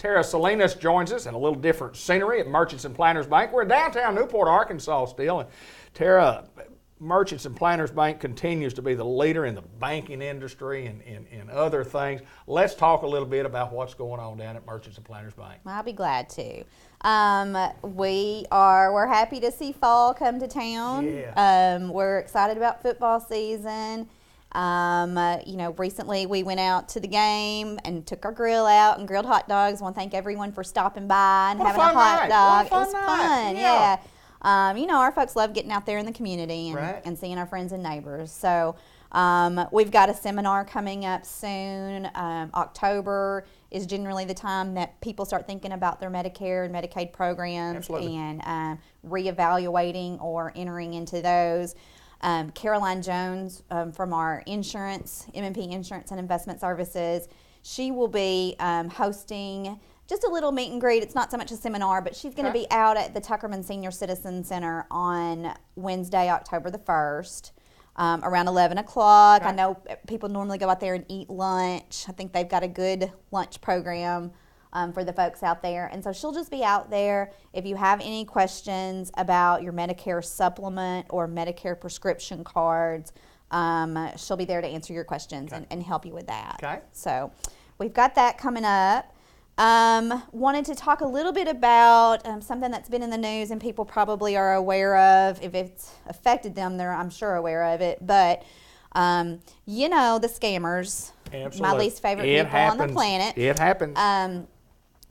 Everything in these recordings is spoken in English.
Tara Salinas joins us in a little different scenery at Merchants and Planners Bank. We're in downtown Newport, Arkansas still. And Tara, Merchants and Planners Bank continues to be the leader in the banking industry and other things. Let's talk a little bit about what's going on down at Merchants and Planners Bank. I'll be glad to. We're happy to see fall come to town. Yeah. We're excited about football season. Recently we went out to the game and took our grill out and grilled hot dogs. I want to thank everyone for stopping by and having a hot dog. It was fun. Yeah. Our folks love getting out there in the community and seeing our friends and neighbors. So we've got a seminar coming up soon. October is generally the time that people start thinking about their Medicare and Medicaid programs. Absolutely. And reevaluating or entering into those. Caroline Jones from our insurance, M&P Insurance and Investment Services, she will be hosting just a little meet and greet. It's not so much a seminar, but she's going to be out at the Tuckerman Senior Citizen Center on Wednesday, October the 1st, around 11 o'clock. I know people normally go out there and eat lunch. I think they've got a good lunch program for the folks out there. And so she'll just be out there. If you have any questions about your Medicare supplement or Medicare prescription cards, she'll be there to answer your questions and help you with that. Okay. So we've got that coming up. Wanted to talk a little bit about something that's been in the news and people probably are aware of. If it's affected them, they're, I'm sure, aware of it. But, the scammers, Absolutely. my least favorite people on the planet. It happens.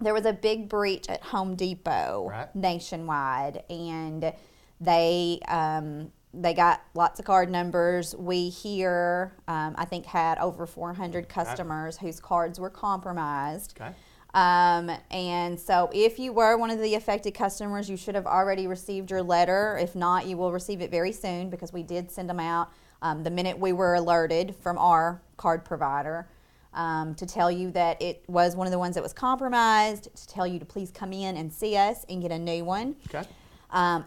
There was a big breach at Home Depot nationwide, and they got lots of card numbers. We here, I think, had over 400 customers whose cards were compromised. Okay. And so if you were one of the affected customers, you should have already received your letter. If not, you will receive it very soon because we did send them out the minute we were alerted from our card provider. To tell you that it was one of the ones that was compromised, to tell you to please come in and see us and get a new one. Okay.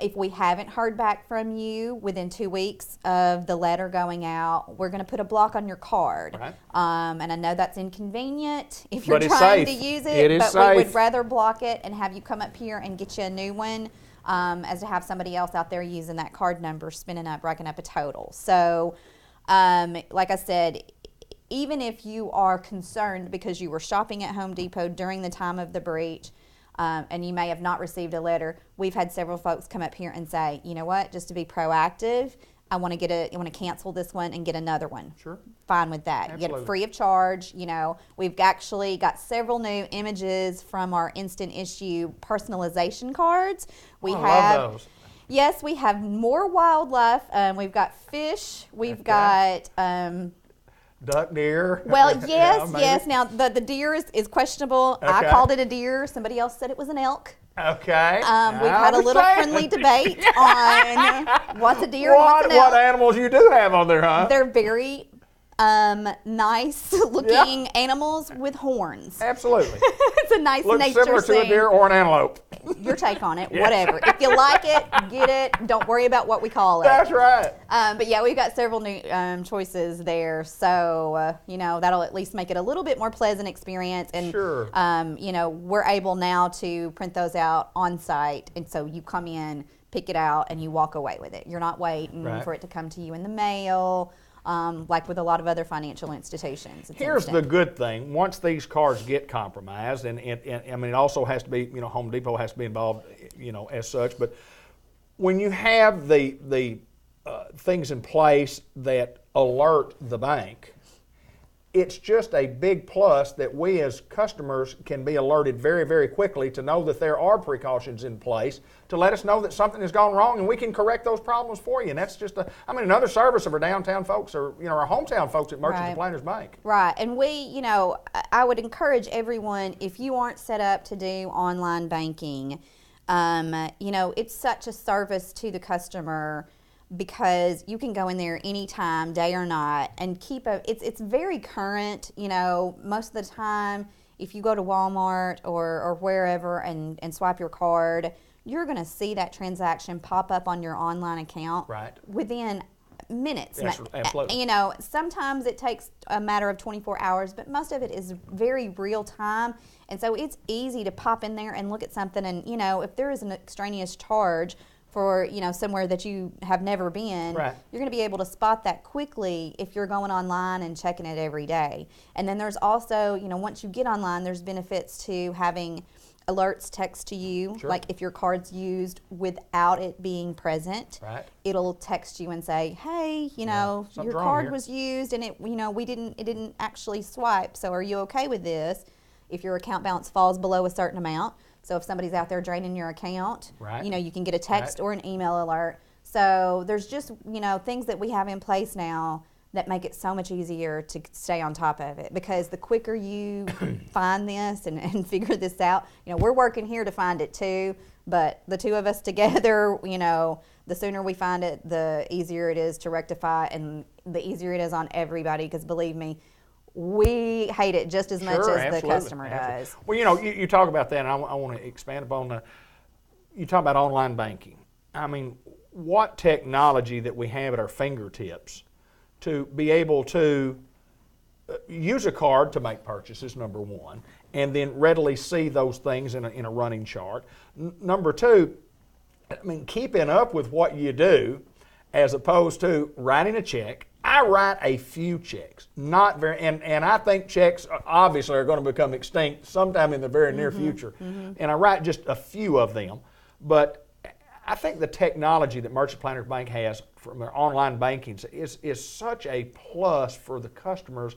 If we haven't heard back from you within 2 weeks of the letter going out, we're going to put a block on your card. Right. And I know that's inconvenient if you're But it's trying safe. to use It it, is but safe. we would rather block it and have you come up here and get you a new one as to have somebody else out there using that card number, racking up a total. So, like I said, even if you are concerned because you were shopping at Home Depot during the time of the breach and you may have not received a letter, we've had several folks come up here and say, you know what, just to be proactive, I want to cancel this one and get another one. Sure. Fine with that. Absolutely. You get it free of charge. We've actually got several new images from our instant issue personalization cards. We love those. Yes, we have more wildlife. We've got fish. We've got duck, deer. well, yes, Yeah, yes. Now, the deer is questionable. Okay. I called it a deer. Somebody else said it was an elk. Okay. We've had a little friendly debate on what's a deer and what's an elk. What animals you do have on there, huh? They're very nice looking animals with horns. Absolutely. It's a nice Looks nature similar scene. to a deer or an antelope. Your take on it, whatever. If you like it, get it. Don't worry about what we call it. That's right. But yeah, we've got several new choices there, so that'll at least make it a little bit more pleasant experience. And Sure. We're able now to print those out on site, and so you come in, pick it out, and you walk away with it. You're not waiting for it to come to you in the mail. Like with a lot of other financial institutions. Here's the good thing. Once these cards get compromised, and I mean, it also has to be, Home Depot has to be involved, as such. But when you have the things in place that alert the bank, it's just a big plus that we as customers can be alerted very, very quickly to know that there are precautions in place to let us know that something has gone wrong and we can correct those problems for you. And that's just another service of our downtown folks or, our hometown folks at Merchants and Planners Bank. Right. And I would encourage everyone, if you aren't set up to do online banking, it's such a service to the customer because you can go in there anytime, day or night, and it's very current. Most of the time, if you go to Walmart or wherever and swipe your card, you're going to see that transaction pop up on your online account within minutes. Yes, absolutely. You know, sometimes it takes a matter of 24 hours, but most of it is very real time. And so it's easy to pop in there and look at something. And, you know, if there is an extraneous charge for, you know, somewhere that you have never been, right, you're going to be able to spot that quickly if you're going online and checking it every day. And then there's also, you know, once you get online, there's benefits to having alerts text to you. Sure. Like if your card's used without it being present, right, it'll text you and say, hey, you know, your card was used and it, you know, it didn't actually swipe. So are you okay with this? If your account balance falls below a certain amount. So if somebody's out there draining your account, right, you know, you can get a text right, or an email alert. So there's just, you know, things that we have in place now that make it so much easier to stay on top of it, because the quicker you find this and figure this out, you know, we're working here to find it too, but the two of us together, you know, the sooner we find it, the easier it is to rectify and the easier it is on everybody, because believe me, we hate it just as much as absolutely, the customer does. Well, you know, you talk about that, and I want to expand upon you talk about online banking. I mean, what technology that we have at our fingertips to be able to use a card to make purchases, number one, and then readily see those things in a running chart. Number two, I mean, keeping up with what you do as opposed to writing a check. I write a few checks, not very, and I think checks obviously are going to become extinct sometime in the very near future, and I write just a few of them. But I think the technology that Merchant Planners Bank has from their online banking is such a plus for the customers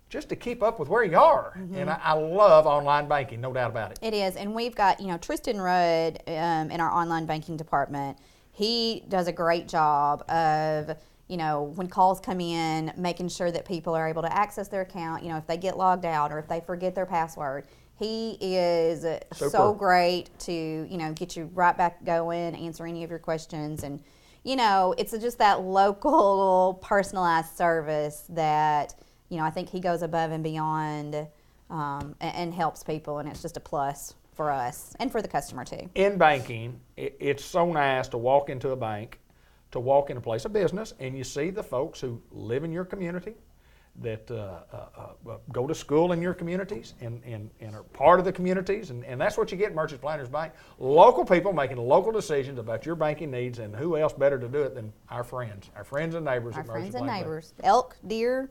just to keep up with where you are. And I love online banking, no doubt about it. It is, and we've got, you know, Tristan Rudd in our online banking department. He does a great job of, you know, when calls come in, making sure that people are able to access their account, you know, if they get logged out or if they forget their password. He is so great to, you know, get you right back going, answer any of your questions. And, you know, it's just that local personalized service that, you know, I think he goes above and beyond and helps people. And it's just a plus for us and for the customer too. In banking, it's so nice to walk into a bank, to walk in a place of business, and you see the folks who live in your community, that go to school in your communities and are part of the communities, and that's what you get in Merchant Planners Bank. Local people making local decisions about your banking needs, and who else better to do it than our friends and neighbors at Merchant Planners Bank. Our friends and neighbors. Elk, deer,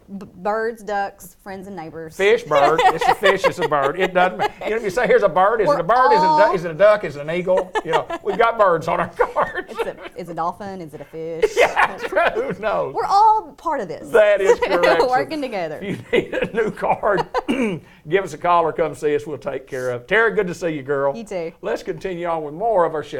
birds, ducks, friends and neighbors. Fish, bird. It's a fish, it's a bird. It doesn't matter. You know, if you say, here's a bird, is it a bird? Is it a duck? Is it an eagle? You know, we've got birds on our cards. Is it a dolphin? Is it a fish? Yeah, who knows? We're all part of this. That is correct. Working together. If you need a new card, give us a call or come see us. We'll take care of it. Tara, good to see you, girl. You too. Let's continue on with more of our show.